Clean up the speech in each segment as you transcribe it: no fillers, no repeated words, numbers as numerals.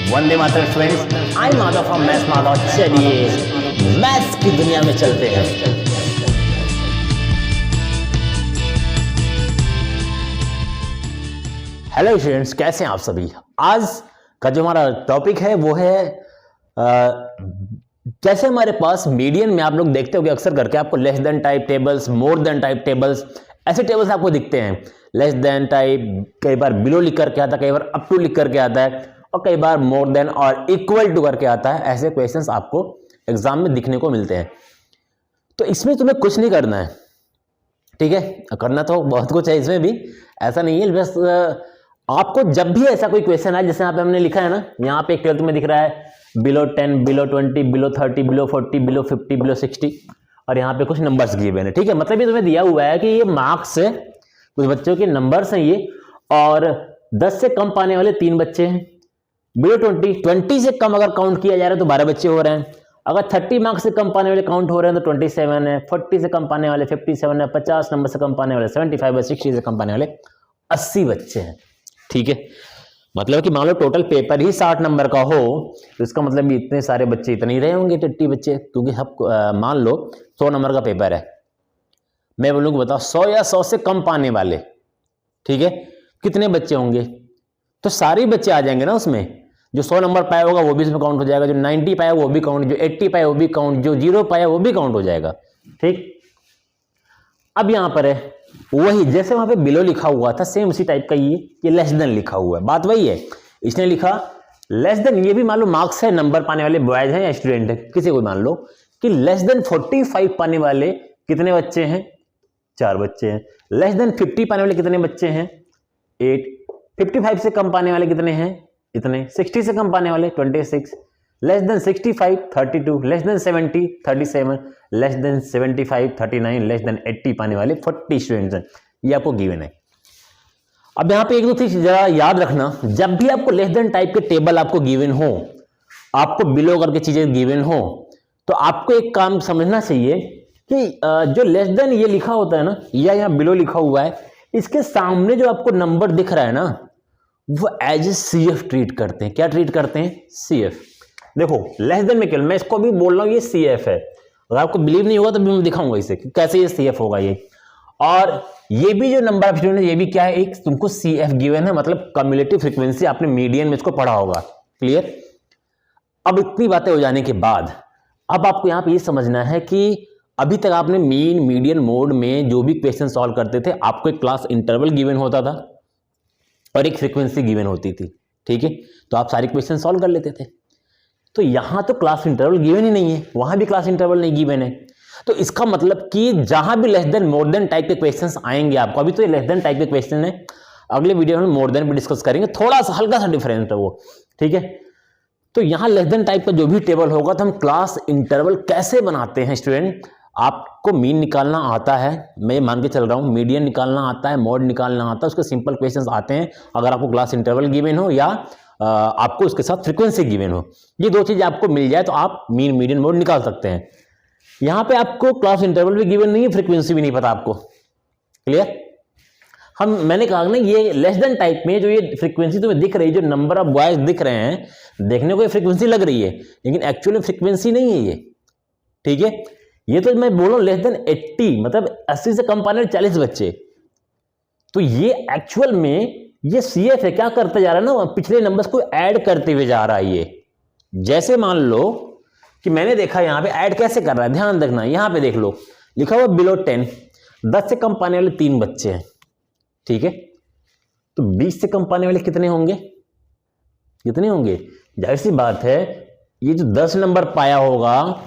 Vande Mataram students, I Madhav from maths Madhav. चलिए maths की दुनिया में चलते हैं। हेलो स्टूडेंट्स, कैसे हैं आप सभी। आज का जो हमारा टॉपिक है वो है जैसे हमारे पास मीडियन में आप लोग देखते होंगे अक्सर करके आपको less than type tables, more than type tables, ऐसे टेबल्स आपको दिखते हैं। लेस देन टाइप कई बार बिलो लिख करके आता है, कई बार अप टू लिख करके आता है और कई बार मोर देन और इक्वल टू करके आता है। ऐसे क्वेश्चंस आपको एग्जाम में दिखने को मिलते हैं। तो इसमें तुम्हें कुछ नहीं करना है, ठीक है। करना तो बहुत कुछ है इसमें भी, ऐसा नहीं है। बस आपको जब भी ऐसा कोई क्वेश्चन आए, जैसे यहाँ पे हमने लिखा है ना, यहाँ पे एक टेबल तुम्हें दिख रहा है below 10, below 20, below 30, below 40, below 50, below 60 और यहाँ पे कुछ नंबर्स गिवे हैं, ठीक है। मतलब ये तुम्हें दिया हुआ है कि ये मार्क्स है, कुछ बच्चों के नंबर्स हैं ये, और 10 से कम पाने वाले 3 बच्चे हैं। बिलो 20 से कम अगर काउंट किया जा रहा है तो 12 बच्चे हो रहे हैं। अगर 30 मार्क्स से कम पाने वाले काउंट हो रहे हैं तो 27 है। 40 से कम पाने वाले 57 है। 50 नंबर से कम पाने वाले 75 है। 60 से कम पाने वाले 80 बच्चे हैं, ठीक है। मतलब कि मान लो टोटल पेपर ही 60 नंबर का हो तो इसका मतलब भी इतने सारे बच्चे इतने ही रहे होंगे, 80 बच्चे, क्योंकि सब मान लो 100 नंबर का पेपर है। मैं बोलूँगा बताओ 100 या 100 से कम पाने वाले, ठीक है, कितने बच्चे होंगे। तो सारे बच्चे आ जाएंगे ना उसमें। जो 100 नंबर पाया होगा वो भी इसमें काउंट हो जाएगा, जो 90 पाया वो भी काउंट, जो 80 पाया वो भी काउंट, जो 0 पाया वो भी काउंट हो जाएगा, ठीक। अब यहां पर है वही, जैसे वहां पे बिलो लिखा हुआ था सेम उसी टाइप का ये लेस देन लिखा हुआ है। बात वही है, इसने लिखा लेस देन। ये भी मान लो मार्क्स है, नंबर पाने वाले बॉयज हैं या स्टूडेंट है, किसी को मान लो कि लेस देन 45 पाने वाले कितने बच्चे हैं, 4 बच्चे हैं। लेस देन 50 पाने वाले कितने बच्चे हैं, 8। 55 से कम पाने वाले कितने हैं, इतने। 60 से कम पाने वाले 26। Less than 65 32। Less than 70 37। Less than 75 39। Less than 80 पाने वाले 40 स्टूडेंट्स हैं। ये आपको गिवन है। अब यहां पे एक दो चीज जरा याद रखना, जब भी आपको लेस देन टाइप के टेबल आपको गिवन हो, आपको बिलो करके चीजें गिवन हो, तो आपको एक काम समझना चाहिए कि जो लेस देन ये लिखा होता है ना, या यहाँ बिलो लिखा हुआ है, इसके सामने जो आपको नंबर दिख रहा है ना, वो एज ए CF ट्रीट करते हैं। क्या ट्रीट करते हैं, CF। देखो लेस देन में मैं इसको भी बोल रहा हूं ये CF है। अगर आपको बिलीव नहीं होगा तो भी मैं दिखाऊंगा इसे कि कैसे ये CF होगा ये। और ये भी जो नंबर ऑफ स्टूडेंट है ये भी क्या है, एक तुमको CF गिवन है, मतलब कम्युलेटिव फ्रीक्वेंसी। आपने मीडियन में इसको पढ़ा होगा, क्लियर। अब इतनी बातें हो जाने के बाद अब आपको यहां पर ये समझना है कि अभी तक आपने मीन मीडियन मोड में जो भी क्वेश्चन सॉल्व करते थे, आपको एक क्लास इंटरवल गिवन होता था और एक फ्रीक्वेंसी गिवन होती थी, ठीक है। तो आप सारे क्वेश्चन सॉल्व कर लेते थे। तो यहां तो क्लास इंटरवल गिवन ही नहीं है, वहां भी क्लास इंटरवल नहीं गिवन है। तो इसका मतलब कि जहां भी less than more than type के क्वेश्चंस आएंगे आपको, अभी तो ये लेस देन टाइप के क्वेश्चन है, अगले वीडियो में मोर देन भी डिस्कस करेंगे, थोड़ा सा हल्का सा डिफरेंस है वो, ठीक है। तो यहां लेस देन टाइप का जो भी टेबल होगा तो हम क्लास इंटरवल कैसे बनाते हैं स्टूडेंट। आपको मीन निकालना आता है, मैं मान के चल रहा हूं, मीडियन निकालना आता है, मोड निकालना आता है, उसके सिंपल क्वेश्चंस आते हैं अगर आपको क्लास इंटरवल गिवन हो या आपको उसके साथ फ्रीक्वेंसी गिवन हो। ये दो चीज आपको मिल जाए तो आप मीन मीडियन मोड निकाल सकते हैं। यहां पे आपको क्लास इंटरवल भी गिवन नहीं है, फ्रीक्वेंसी भी नहीं पता आपको, क्लियर। मैंने कहा ना ये लेस देन टाइप में जो ये फ्रीक्वेंसी तुम्हें दिख रही है, जो नंबर ऑफ बॉयज दिख रहे हैं, देखने को ये फ्रीक्वेंसी लग रही है लेकिन एक्चुअली फ्रीक्वेंसी नहीं है ये, ठीक है। ये तो मैं बोल रहा हूं लेस देन 80, मतलब 80 से कम पाने वाले 40 बच्चे। तो ये एक्चुअल में ये CF है, क्या करते जा रहा है ना, पिछले नंबर्स को ऐड करते हुए जा रहा है ये। जैसे मान लो कि मैंने देखा यहां पे ऐड कैसे कर रहा है, ध्यान रखना। यहां पे देख लो लिखा हुआ बिलो 10, 10 से कम पाने वाले 3 बच्चे हैं, ठीक है। तो 20 से कम पाने वाले कितने होंगे, कितने होंगे। जाहिर सी बात है ये जो 10 नंबर पाया होगा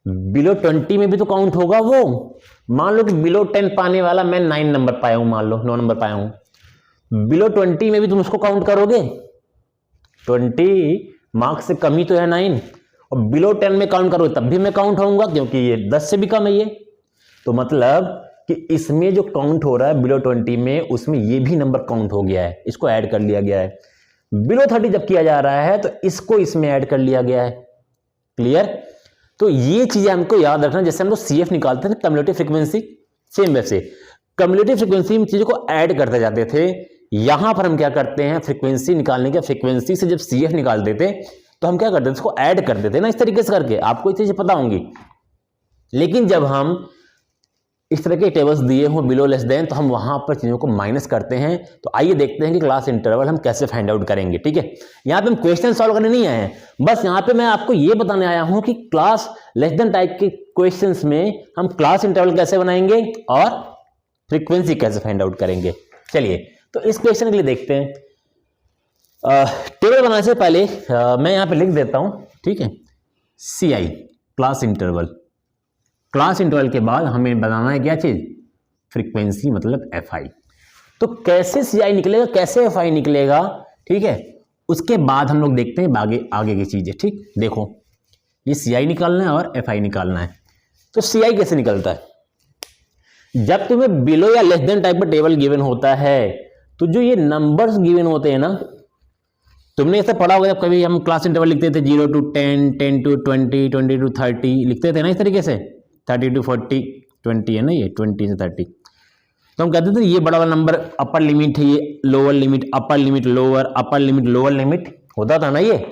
बिलो 20 में भी तो काउंट होगा वो। मान लो कि बिलो 10 पाने वाला मैं 9 नंबर पाया हूं, मान लो 9 नंबर पाया हूं, बिलो 20 में भी तुम उसको काउंट करोगे। 20 मार्क्स से कम ही तो है 9, और बिलो 10 में काउंट करोगे तब भी मैं काउंट होऊंगा क्योंकि ये 10 से भी कम है ये। तो मतलब कि इसमें जो काउंट हो रहा है बिलो 20 में, उसमें ये भी नंबर काउंट हो गया है, इसको ऐड कर लिया गया है। बिलो 30 जब किया जा रहा है तो इसको इसमें ऐड कर लिया गया है, क्लियर। तो ये चीजें हमको याद रखना, जैसे हम लोग CF निकालते थे कम्युलेटिव फ्रीक्वेंसी, सेम वैसे कम्युलेटिव फ्रीक्वेंसी में चीजों को ऐड करते जाते थे यहां पर हम क्या करते हैं, फ्रीक्वेंसी निकालने के, फ्रीक्वेंसी से जब CF निकाल देते तो हम क्या करते थे, उसको ऐड कर देते ना, इस तरीके से करके, आपको ये चीजें पता होंगी। लेकिन जब हम इस तरह के टेबल्स दिए हों बिलो लेस देन, तो हम वहां पर चीजों को माइनस करते हैं। तो आइए देखते हैं कि क्लास इंटरवल हम कैसे फाइंड आउट करेंगे। ठीक है, यहाँ पे हम क्वेश्चन सॉल्व करने नहीं आए हैं, बस यहाँ पे मैं आपको ये बताने आया हूं कि क्लास लेस देन टाइप के क्वेश्चंस में हम क्लास इंटरवल कैसे बनाएंगे और फ्रीक्वेंसी कैसे फाइंड आउट करेंगे। चलिए, तो इस क्वेश्चन के लिए देखते हैं। टेबल बनाने से पहले मैं यहाँ पे लिख देता हूं, ठीक है, CI class interval. Class interval के बाद हमें बनाना है क्या चीज, फ्रीक्वेंसी मतलब FI। तो कैसे CI निकलेगा, कैसे FI निकलेगा, ठीक है, उसके बाद हम लोग देखते हैं आगे की चीजें। ठीक, देखो ये CI निकालना है और FI निकालना है। तो CI कैसे निकलता है, जब तुम्हें बिलो या लेस देन टाइप का टेबल गिवन होता है तो जो ये नंबर्स गिवन होते हैं ना, तुमने ऐसे पढ़ा होगा, जब कभी हम क्लास इंटरवल लिखते थे 0 to 10, 10 to 20, 20 to 30 लिखते थे ना, इस तरीके से 30 to 40, 20 है ना, ये 20 से 30। तो हम कहते थे ये बड़ा वाला नंबर अपर लिमिट है, ये lower limit, upper limit lower, upper limit lower limit होता था ना। ये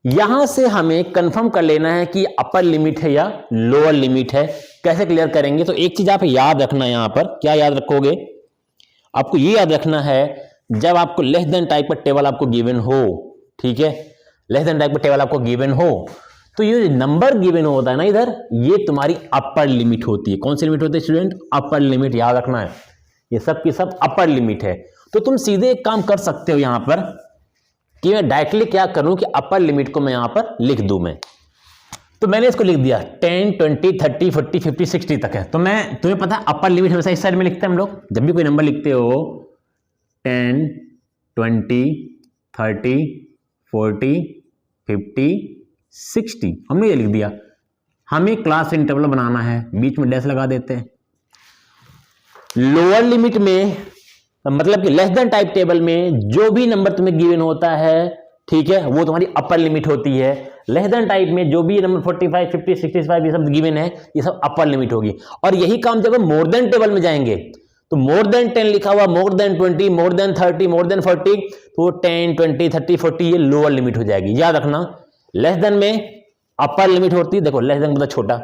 यहां से हमें कंफर्म कर लेना है कि अपर लिमिट है या लोअर लिमिट है। कैसे क्लियर करेंगे, तो एक चीज आप याद रखना, यहां पर क्या याद रखोगे, आपको ये याद रखना है, जब आपको लेस देन टाइप का टेबल आपको गिवन हो, ठीक है, लेस देन टाइप का टेबल आपको गिवन हो, तो ये नंबर गिवन होता है ना इधर, ये तुम्हारी अपर लिमिट होती है। कौन सी लिमिट होती है स्टूडेंट, अपर लिमिट, याद रखना है, ये सब की सब अपर लिमिट है। तो तुम सीधे एक काम कर सकते हो यहां पर कि मैं डायरेक्टली क्या करूं कि अपर लिमिट को मैं यहां पर लिख दूं। मैं तो मैंने इसको लिख दिया 10, 20, 30, 40, 50, 60 तक है। तो मैं, तुम्हें पता है अपर लिमिट हमेशा इस साइड में लिखते हैं हम लोग, जब भी कोई नंबर लिखते हो 10, 20, 30, 40, 50, 60, हमने ये लिख दिया। हमें क्लास इंटरवल बनाना है, बीच में डैश लगा देते हैं। लोअर लिमिट में मतलब कि लेस देन टाइप टेबल में जो भी नंबर तुम्हें गिवन होता है, ठीक है, वो तुम्हारी अपर लिमिट होती है। लेस देन टाइप में जो भी नंबर 45, 50, 65 ये सब गिवन है, ये सब अपर लिमिट होगी। और यही काम जब हम मोर देन टेबल में जाएंगे, तो मोर देन 10 लिखा हुआ, more than 20, more than 30, more than 40, तो 10, 20, 30, 40 ये लोअर लिमिट हो जाएगी। याद रखना, लेस देन में अपर लिमिट होती है। देखो लेस देन मतलब छोटा,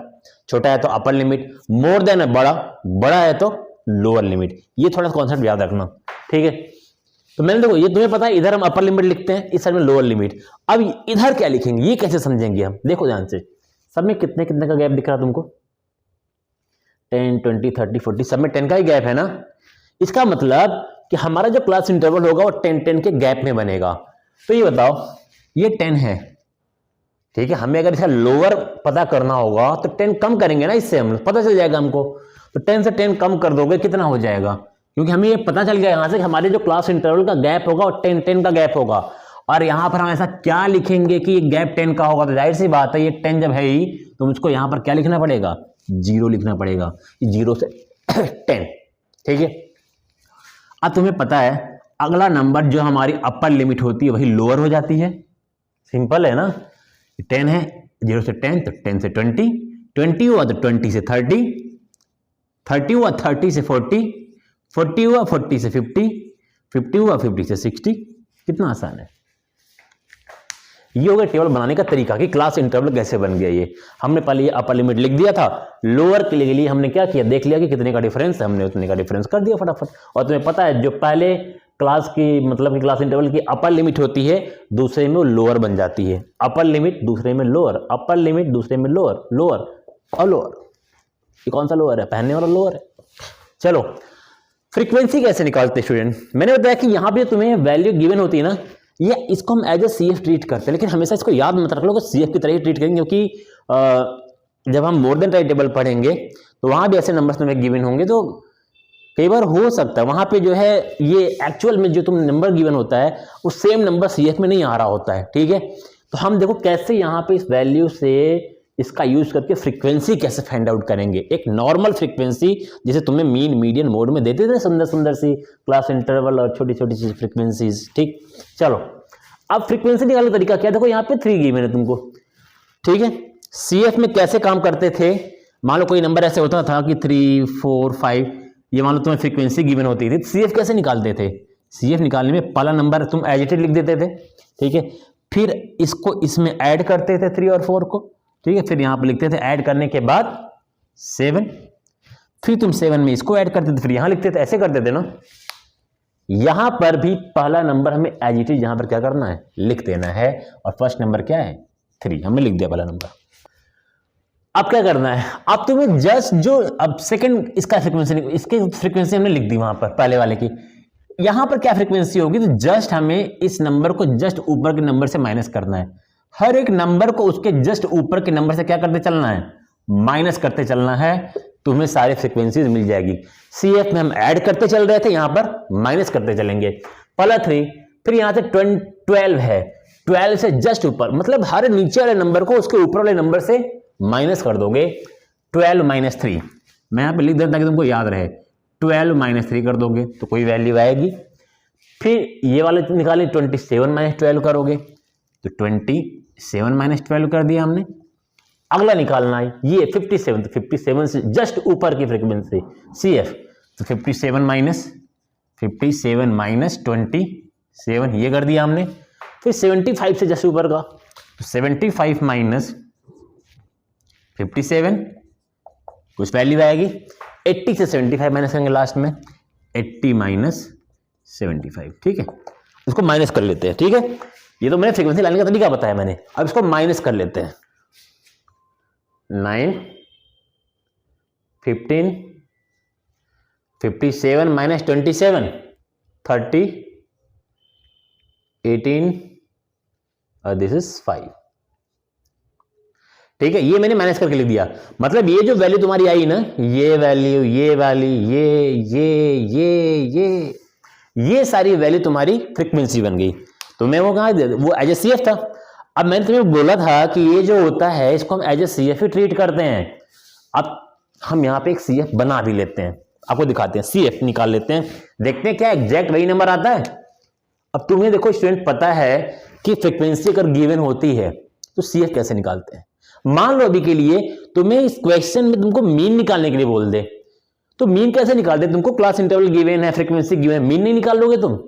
छोटा है तो अपर लिमिट, मोर देन है बड़ा, बड़ा है तो लोअर लिमिट। ये थोड़ा सा कॉन्सेप्ट याद रखना, ठीक है। तो मैंने देखो, ये तुम्हें पता है, इधर हम अपर लिमिट लिखते हैं, इस साइड में लोअर लिमिट। अब इधर क्या लिखेंगे, ये कैसे समझेंगे हम, देखो ध्यान से, सब में कितने कितने का गैप दिख रहा है तुमको, 10, 20, 30, 40, सब में 10 का ही गैप है ना। इसका मतलब कि हमारा जो क्लास इंटरवल होगा वो 10 के गैप में बनेगा। तो ये बताओ, ये 10 है, ठीक है, हमें अगर इसका लोअर पता करना होगा तो 10 कम करेंगे ना, इससे हम पता चल जाएगा हमको। तो 10 से 10 कम कर दोगे, कितना हो जाएगा, क्योंकि हमें ये पता चल गया यहां से कि हमारे जो क्लास इंटरवल का गैप होगा वो 10 का गैप होगा। और यहां पर हम ऐसा क्या लिखेंगे कि ये गैप 10 का होगा, तो जाहिर सी बात है ये 10 जब है ही तो मुझको यहां पर क्या लिखना पड़ेगा, 0 लिखना पड़ेगा, 0 से 10, ठीक है। अब तुम्हें पता है अगला नंबर जो हमारी अपर लिमिट होती है वही लोअर हो जाती है, सिंपल है ना। 10 है, 0 से 10, तो 10 से 20, 20 हुआ तो 20 से 30, 30 हुआ 30 से 40, 40 हुआ 40 से 50, 50 हुआ 50 से 60। कितना आसान है। ये हो गया टेबल बनाने का तरीका कि क्लास इंटरवल कैसे बन गया। ये हमने पहले ये अपर लिमिट लिख दिया था, लोअर के लिए हमने क्या किया, देख लिया कि कितने का डिफरेंस है, हमने उतने का डिफरेंस कर दिया फटाफट। और तुम्हें पता है जो पहले क्लास की मतलब कि क्लास इंटरवल की अपर लिमिट होती है, दूसरे में वो लोअर बन जाती है। अपर लिमिट दूसरे में लोअर, अपर लिमिट दूसरे में लोअर, लोअर और लोअर। ये कौन सा लोअर है, पहनने वाला लोअर है। चलो, फ्रीक्वेंसी कैसे निकालते स्टूडेंट, मैंने बताया कि यहाँ पे तुम्हें वैल्यू गिवन होती है ना, ये इसको हम एज ए CF ट्रीट करते हैं, लेकिन हमेशा इसको याद मत रख लो कि CF की तरह ही ट्रीट करेंगे, क्योंकि जब हम मोर देन टाइप टेबल पढ़ेंगे तो वहां भी ऐसे नंबर्स तुम्हें गिवन होंगे, तो कई बार हो सकता है वहां पे जो है ये एक्चुअल में जो तुम नंबर गिवन होता है वो सेम नंबर CF में नहीं आ रहा होता है, ठीक है। तो हम देखो कैसे यहाँ पे इस वैल्यू से इसका यूज करके फ्रीक्वेंसी कैसे फाइंड आउट करेंगे। एक नॉर्मल फ्रीक्वेंसी जिसे तुम्हें मीन मीडियन मोड में देते थे, सुंदर सुंदर सी क्लास इंटरवल और छोटी छोटी सी फ्रीक्वेंसीज, ठीक। चलो, अब फ्रीक्वेंसी निकालने का तरीका क्या, देखो यहाँ पे 3 गिवन है तुमको, ठीक है। CF में कैसे काम करते थे, मान लो कोई नंबर ऐसे होता था कि 3, 4, 5, ये मान लो तुम्हें फ्रीक्वेंसी गिवन होती थी, CF कैसे निकालते थे। CF निकालने में पहला नंबर तुम एज इट इज लिख देते थे, ठीक है, फिर इसको इसमें ऐड करते थे 3 और 4 को, ठीक है, फिर यहाँ पर लिखते थे ऐड करने के बाद 7, फिर तुम 7 में इसको ऐड करते थे, फिर यहाँ लिखते थे, ऐसे करते थे ना। यहां पर भी पहला नंबर हमें एज इट इज यहां पर क्या करना है, लिख देना है, और फर्स्ट नंबर क्या है 3, हमने लिख दिया पहला नंबर। अब क्या करना है, अब तुम्हें जस्ट जो अब सेकंड इसका फ्रीक्वेंसी, इसकी फ्रीक्वेंसी हमने लिख दी वहां पर पहले वाले की, यहां पर क्या फ्रीक्वेंसी होगी, तो जस्ट हमें इस नंबर को जस्ट ऊपर के नंबर से माइनस करना है। हर एक नंबर को उसके जस्ट ऊपर के नंबर से क्या करते चलना है, माइनस करते चलना है, तुम्हें सारी फ्रीक्वेंसीज मिल जाएगी। CF में हम ऐड करते चल रहे थे, यहां पर माइनस करते चलेंगे, पहला 3, फिर यहां से 12 है, 12 से जस्ट ऊपर, मतलब हर नीचे वाले नंबर को उसके ऊपर वाले नंबर से माइनस कर दोगे। 12 - 3 मैं यहां पे लिख देता ताकि तुमको याद रहे, 12 - 3 कर दोगे तो कोई वैल्यू आएगी। फिर ये वाले निकालें, 27 - 12 करोगे तो 27 - 12 कर दिया हमने। अगला निकालना है ये 57, तो 57 से जस्ट ऊपर की फ्रीक्वेंसी CF, तो 57 - 27 ये कर दिया हमने। फिर 75 से जस्ट ऊपर का, तो 75 - 57 कुछ वैल्यू आएगी। 80 से 75 माइनस करेंगे लास्ट में, 80 - 75, ठीक है, इसको माइनस कर लेते हैं, ठीक है। ये तो मैंने फ्रीक्वेंसी लाने का तरीका बताया मैंने, अब इसको माइनस कर लेते हैं। 9, 15, 57 - 27 30, 18 और दिस इज 5, ठीक है। ये मैंने माइनस करके लिख दिया, मतलब ये जो वैल्यू तुम्हारी आई ना, ये वैल्यू, ये वाली, ये सारी वैल्यू तुम्हारी फ्रीक्वेंसी बन गई। तो मैं वो कहा, वो एज ए CF था। अब मैंने तुम्हें बोला था कि ये जो होता है इसको हम एज ए CF ही ट्रीट करते हैं। अब हम यहाँ पे एक CF बना भी लेते हैं, आपको दिखाते हैं। CF निकाल लेते हैं, देखते हैं क्या एग्जैक्ट वही नंबर आता है। अब तुम्हें देखो स्टूडेंट, पता है कि फ्रीक्वेंसी अगर गिवन होती है तो CF कैसे निकालते हैं। मान लो अभी के लिए तुम्हें इस क्वेश्चन में तुमको मीन निकालने के लिए बोल दे, तो मीन कैसे निकालते? तुमको क्लास इंटरवल गिवन है, फ्रीक्वेंसी गिवन है, मीन नहीं निकाल लोगे तुम?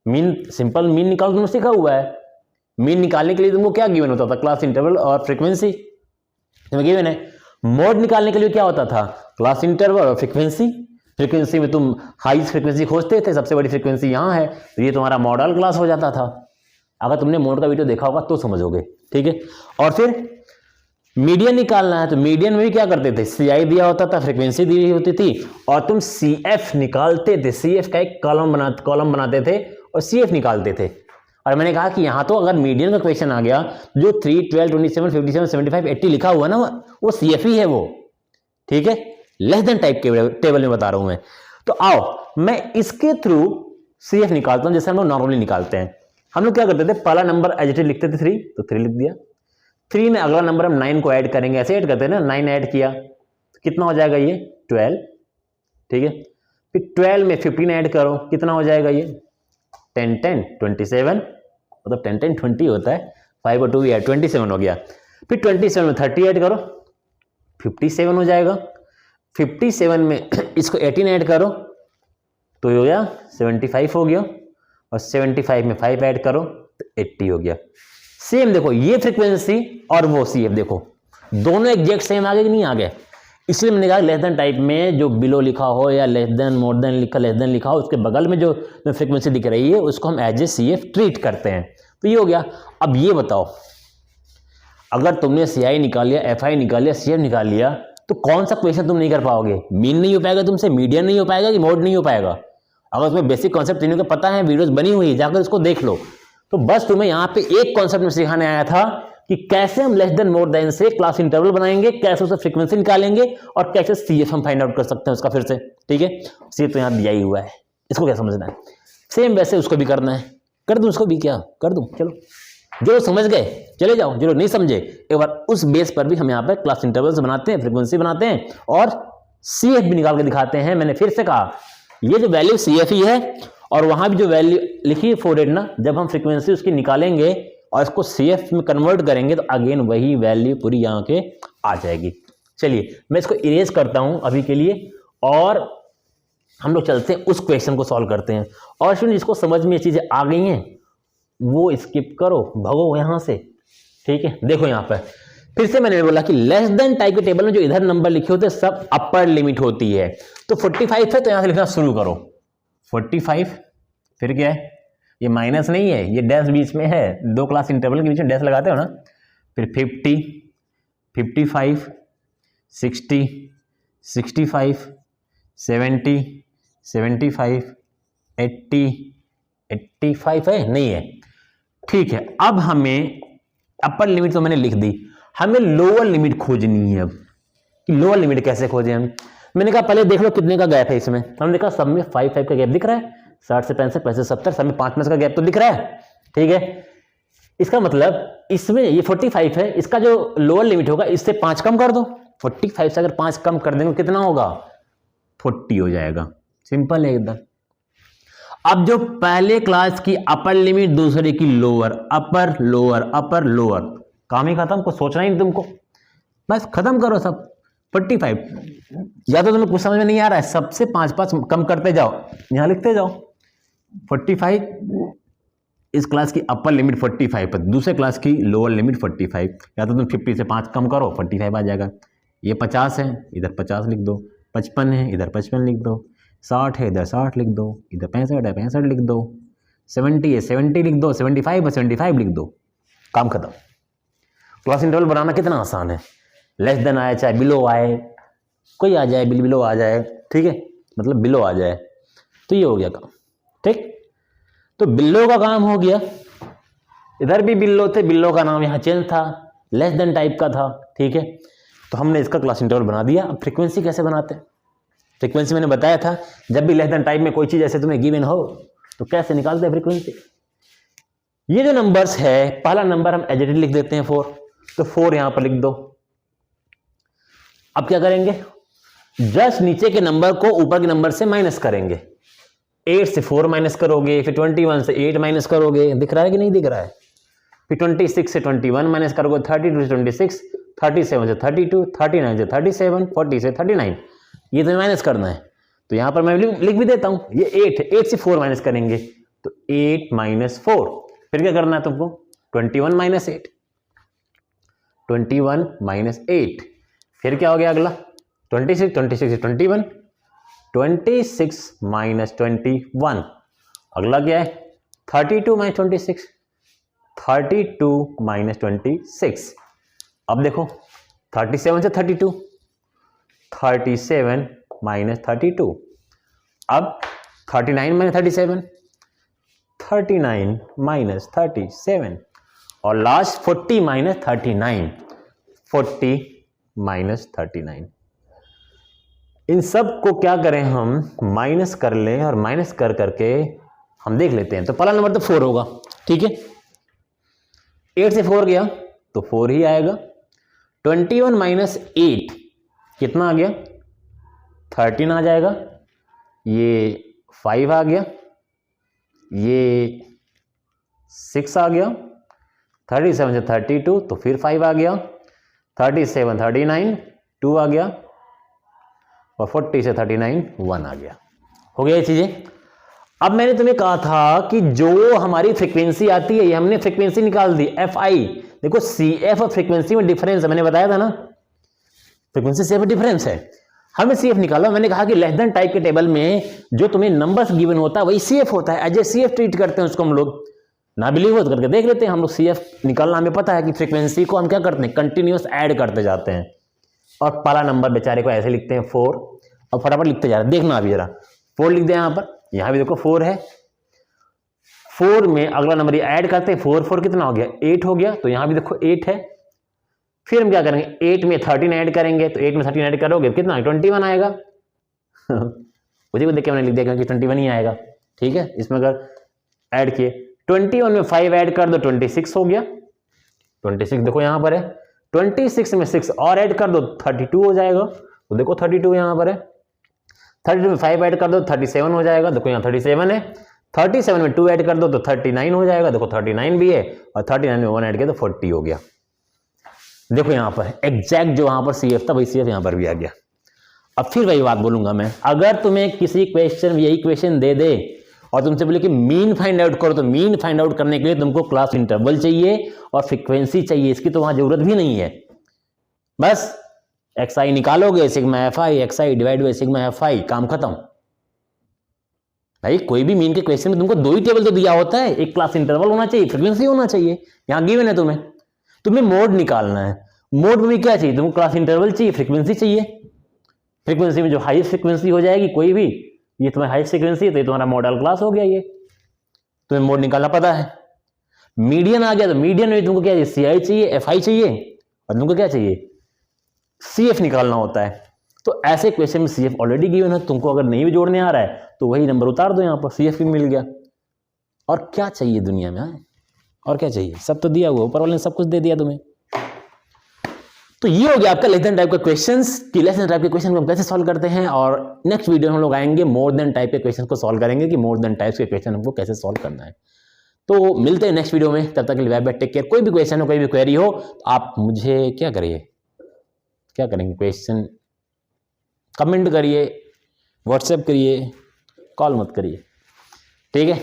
मीन, सिंपल मीन निकाल तुमने सीखा हुआ है। मीन निकालने के लिए तुमको क्या गिवन होता था? क्लास इंटरवल और फ्रीक्वेंसी तुम्हें गिवन है। मोड निकालने के लिए क्या होता था? क्लास इंटरवल और फ्रीक्वेंसी। फ्रीक्वेंसी में तुम हाईएस्ट फ्रीक्वेंसी खोजते थे, सबसे बड़ी फ्रीक्वेंसी यहाँ है, तो ये तुम्हारा मॉडल क्लास हो जाता था। अगर तुमने मोड का वीडियो देखा होगा तो समझोगे, ठीक है। और फिर मीडियन निकालना है, तो मीडियन में भी क्या करते थे? CI दिया होता था, फ्रीक्वेंसी दी होती थी, और तुम CF निकालते थे। CF का एक कॉलम बनाते थे और CF निकालते थे। और मैंने कहा कि यहाँ तो अगर मीडियन का क्वेश्चन आ गया, जो 3, 12, 27, 57, 75, 80 लिखा हुआ ना, वो CF ही है वो, ठीक है। लेस देन टाइप के टेबल में बता रहा हूं मैं। तो आओ मैं इसके थ्रू CF निकालता हूं, जैसे हम लोग नॉर्मली निकालते हैं। हम लोग क्या करते थे? पहला नंबर एज इट इज लिखते थे 3, तो 3 लिख दिया। 3 में अगला नंबर हम 9 को ऐड करेंगे, ऐसे ऐड करते हैं ना, 9 ऐड किया तो कितना हो जाएगा? ये 12, ठीक है। फिर 12 में 15 ऐड करो, कितना हो जाएगा? ये 10, 10, 27, मतलब 10, 10, 20 होता है, 5 और 2 भी ऐड, 27 हो गया। फिर 27 में 30 ऐड करो, 57 हो जाएगा। 57 में इसको 18 ऐड करो तो ये हो गया 75 हो गया, और 75 में 5 ऐड करो तो 80 हो गया। सेम देखो, ये फ्रीक्वेंसी और वो CF देखो, दोनों एग्जैक्ट सेम आ गए कि नहीं आ गए? इसलिए मैंने कहा लेस देन टाइप में जो बिलो लिखा हो या लेस देन, मोर देन लिखा, लेस देन लिखा हो, उसके बगल में जो फ्रीक्वेंसी दिख रही है उसको हम एज ए CF ट्रीट करते हैं। तो ये हो गया। अब ये बताओ, अगर तुमने CI निकाल लिया, FI निकाल लिया, CF निकाल लिया, तो कौन सा क्वेश्चन तुम नहीं कर पाओगे? मीन नहीं हो पाएगा तुमसे, मीडियन नहीं हो पाएगा, कि मोड नहीं हो पाएगा? अगर तुम्हें बेसिक कॉन्सेप्ट तीनों का पता है, वीडियोस बनी हुई है, जाकर इसको देख लो। तो बस तुम्हें यहाँ पे एक कॉन्सेप्ट में सिखाने आया था कि कैसे हम लेस देन मोर देन से क्लास इंटरवल बनाएंगे, कैसे उसे फ्रीक्वेंसी निकालेंगे, और कैसे CF हम फाइंड आउट कर सकते हैं उसका फिर से, ठीक है। CF तो यहाँ दिया ही हुआ है, इसको क्या समझना है? सेम वैसे उसको भी करना है, कर दूं उसको भी, क्या कर दूं? चलो, जो समझ गए चले जाओ, जो नहीं समझे एक बार उस बेस पर भी हम यहाँ पर क्लास इंटरवल्स बनाते हैं, फ्रीक्वेंसी बनाते हैं, और CF भी निकाल के दिखाते हैं। मैंने फिर से कहा, ये जो वैल्यू CF ही है, और वहां भी जो वैल्यू लिखी है 4 ना, जब हम फ्रीक्वेंसी उसकी निकालेंगे और इसको CF में कन्वर्ट करेंगे तो अगेन वही वैल्यू पूरी यहाँ के आ जाएगी। चलिए मैं इसको इरेज करता हूं अभी के लिए, और हम लोग चलते हैं उस क्वेश्चन को सॉल्व करते हैं। और स्टूडेंट जिसको समझ में ये चीज़ें आ गई हैं वो स्किप करो, भगो यहाँ से, ठीक है। देखो यहाँ पर फिर से मैंने बोला कि लेस देन टाइप के टेबल में जो इधर नंबर लिखे होते हैं सब अपर लिमिट होती है। तो 45 है तो यहाँ से लिखना शुरू करो, 45, फिर क्या है, ये माइनस नहीं है, ये डैश बीच में है, 2 क्लास इंटरवल के बीच में डैश लगाते हो ना। फिर 50, 55, 60, 65, 70, 75, 80, 85 है, नहीं है, ठीक है। अब हमें अपर लिमिट तो मैंने लिख दी, हमें लोअर लिमिट खोजनी है। अब कि लोअर लिमिट कैसे खोजें हम, मैंने कहा पहले देख लो कितने का गैप है इसमें। हमने देखा सब में 5 का गैप दिख रहा है, 60 से 65, 65 से 70, सब में 5 का गैप तो दिख रहा है, ठीक है। इसका मतलब इसमें ये 45 है, इसका जो लोअर लिमिट होगा इससे 5 कम कर दो। 45 से अगर 5 कम कर देंगे कितना होगा, 40 हो जाएगा, सिंपल है एकदम। अब जो पहले क्लास की अपर लिमिट, दूसरे की lower, upper lower upper lower, काम ही खत्म, कुछ सोचना ही नहीं तुमको, बस खत्म करो सब। 45 या तो तुम्हें कुछ समझ में नहीं आ रहा है, सबसे 5 कम करते जाओ, यहां लिखते जाओ। 45 इस क्लास की अपर लिमिट 45 पर, दूसरे क्लास की लोअर लिमिट 45, या तो तुम 50 से 5 कम करो 45 आ जाएगा। ये 50 है, इधर 50 लिख दो, 55 है, इधर 55 लिख दो, 60 है, इधर 60 लिख दो, इधर 65 है, 65 लिख दो, 70 है, 70 लिख दो, 75 है, 75 लिख दो, काम खत्म। क्लास इंटरवल बनाना कितना आसान है, लेस देन आए चाहे बिलो आए, कोई आ जाए, बिलो आ जाए, ठीक है, मतलब बिलो आ जाए, तो ये हो गया काम, ठीक। तो बिलो का काम हो गया, इधर भी बिलो थे, बिलो का नाम यहाँ चेंज था, लेस देन टाइप का था, ठीक है। तो हमने इसका क्लास इंटरवल बना दिया। अब फ्रीक्वेंसी कैसे बनाते हैं, फ्रीक्वेंसी मैंने बताया था, जब भी लेस देन टाइप में कोई चीज ऐसे तुम्हें गिवन हो तो कैसे निकालते हैं फ्रीक्वेंसी। ये जो नंबर्स है, पहला नंबर हम एज इट इज लिख देते हैं 4, तो 4 यहां पर लिख दो। अब क्या करेंगे, जस्ट नीचे के नंबर को ऊपर के नंबर से माइनस करेंगे। 8 से 4 माइनस करोगे, फिर 21 से 8 माइनस करोगे, दिख रहा है कि नहीं दिख रहा है। फिर 26 से 21 माइनस करोगे, 32 से 26, 37 से 32, 39 से 37, 40 से 39, ये तो माइनस करना है। तो यहां पर मैं लिख भी देता हूं, ये 8 से 4 माइनस करेंगे तो 8 माइनस 4, फिर क्या करना है तुमको, 21 माइनस 8, 21 माइनस 8, फिर क्या हो गया अगला 26, 26 से 21, 26 माइनस 21, अगला क्या है 32 माइनस 26, 32 माइनस 26। अब देखो 37 से 32, 37 माइनस 32, अब 39 माइनस 37, 39 माइनस 37, और लास्ट 40 माइनस 39, 40 माइनस 39। इन सब को क्या करें हम, माइनस कर लें, और माइनस कर करके हम देख लेते हैं। तो पहला नंबर तो 4 होगा, ठीक है, 8 से 4 गया तो 4 ही आएगा। 21 माइनस 8 कितना आ गया, 13 आ जाएगा, ये 5 आ गया, ये 6 आ गया, 37 से 32 तो फिर 5 आ गया, 37 39 2 आ गया, और 40 से 39 1 आ गया। हो गया ये चीजें। अब मैंने तुम्हें कहा था कि जो हमारी फ्रीक्वेंसी आती है, ये हमने फ्रीक्वेंसी निकाल दी FI। देखो CF और फ्रीक्वेंसी में डिफरेंस है, मैंने बताया था ना, फ्रीक्वेंसी CF में डिफरेंस है, हमें CF निकाला। मैंने कहा कि लेस देन टाइप के टेबल में जो तुम्हें नंबर्स गिवन होता है वही CF होता है, एज ए CF ट्रीट करते हैं उसको हम लोग। ना बिलीव हो तो करके देख लेते हैं हम लोग। CF निकालना हमें पता है कि फ्रीक्वेंसी को हम क्या करते हैं, कंटिन्यूस ऐड करते जाते हैं, और पहला नंबर बेचारे को ऐसे लिखते हैं 4, और फटाफट लिखते जा रहे हैं। देखना अभी जरा 4 लिख दें यहाँ पर, यहाँ भी देखो 4 है, 4 में अगला नंबर ये ऐड करते हैं, 4 4 कितना हो गया, 8 हो गया, तो यहाँ भी देखो 8 है। फिर हम क्या करेंगे, 8 में 13 ऐड करेंगे, तो 8 में 13 ऐड करोगे कितना, 21 आएगा। उसी को देख के मैंने लिख दिया कि 21 ही आएगा, ठीक है। इसमें अगर ऐड किए 21 में 5 ऐड कर दो, 26 हो गया, 26 देखो यहाँ पर है, 26 में 6 और ऐड कर दो 32 हो जाएगा, तो देखो 32 यहाँ पर है। 32 में 5 ऐड कर दो 37 हो जाएगा, देखो यहाँ 37 है। 37 में 2 ऐड कर दो तो 39 हो जाएगा, देखो 39 भी है, और 39 में 1 ऐड किया तो 40 हो गया। देखो यहाँ पर एग्जैक्ट जो यहाँ पर CF था वही CF यहाँ पर भी आ गया। अब फिर वही बात बोलूंगा मैं, अगर तुम्हें किसी क्वेश्चन यही क्वेश्चन दे दे और तुमसे बोले कि मीन फाइंड आउट करो, तो मीन फाइंड आउट करने के लिए तुमको क्लास इंटरवल चाहिए और फ्रीक्वेंसी चाहिए, इसकी तो वहां जरूरत भी नहीं है। बस xi निकालोगे sigma fi, xi divide by sigma fi, काम खत्म। भाई कोई भी मीन के क्वेश्चन में तुमको 2 ही टेबल तो दिया होता है, एक क्लास इंटरवल होना चाहिए, फ्रीक्वेंसी होना चाहिए। यहां गिवन है तुम्हें मोड निकालना है। मोड में भी क्या चाहिए तुमको? क्लास इंटरवल चाहिए, फ्रीक्वेंसी चाहिए। फ्रीक्वेंसी में जो हाईएस्ट फ्रीक्वेंसी हो जाएगी कोई भी, ये तुम्हारी हाईएस्ट फ्रीक्वेंसी है तो ये तुम्हारा मॉडल क्लास हो गया। ये तुम्हें मोड निकालना पता है। मीडियन आ गया तो मीडियन में तुमको क्या चाहिए? CI चाहिए, FI चाहिए और तुमको क्या चाहिए? CF निकालना होता है। तो ऐसे क्वेश्चन में CF ऑलरेडी गिवन है, तुमको अगर नहीं भी जोड़ने आ रहा है तो वही नंबर उतार दो यहाँ पर, CF भी मिल गया। और क्या चाहिए दुनिया में? और क्या चाहिए? सब तो दिया हुआ, ऊपर वाले ने सब कुछ दे दिया तुम्हें। तो ये हो गया आपका लेस देन टाइप का क्वेश्चंस कि लेस देन टाइप के क्वेश्चन को हम कैसे सॉल्व करते हैं। और नेक्स्ट वीडियो में हम लोग आएंगे मोर देन टाइप के क्वेश्चन को सॉल्व करेंगे कि मोर देन टाइप्स के क्वेश्चन हमको कैसे सॉल्व करना है। तो मिलते हैं नेक्स्ट वीडियो में, तब तक के लिए बाय बाय, टेक केयर। कोई भी क्वेश्चन हो, कोई भी क्वेरी हो तो आप मुझे क्या करेंगे? क्वेश्चन कमेंट करिए, व्हाट्सएप करिए, कॉल मत करिए, ठीक है?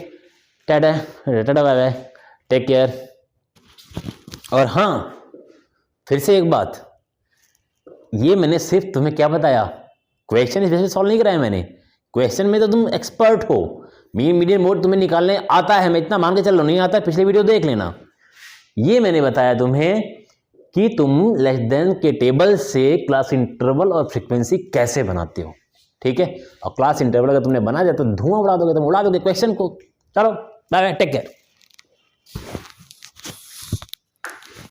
Tata tata bye bye, take care. और हाँ, फिर से एक बात, ये मैंने सिर्फ तुम्हें क्या बताया, क्वेश्चन इस वजह से सॉल्व नहीं कराया मैंने। क्वेश्चन में तो तुम एक्सपर्ट हो, मीन मीडियन मोड तुम्हें निकालने आता है, मैं इतना मान के चल रहा हूं। नहीं आता है पिछले वीडियो देख लेना। ये मैंने बताया तुम्हें कि तुम लेस देन के टेबल से क्लास इंटरवल और फ्रीक्वेंसी कैसे बनाते हो, ठीक है? और क्लास इंटरवल अगर तुमने बना दिया तो धुआं उड़ा दोगे, तुम उड़ा दोगे क्वेश्चन को। चलो बाय बाय, टेक केयर।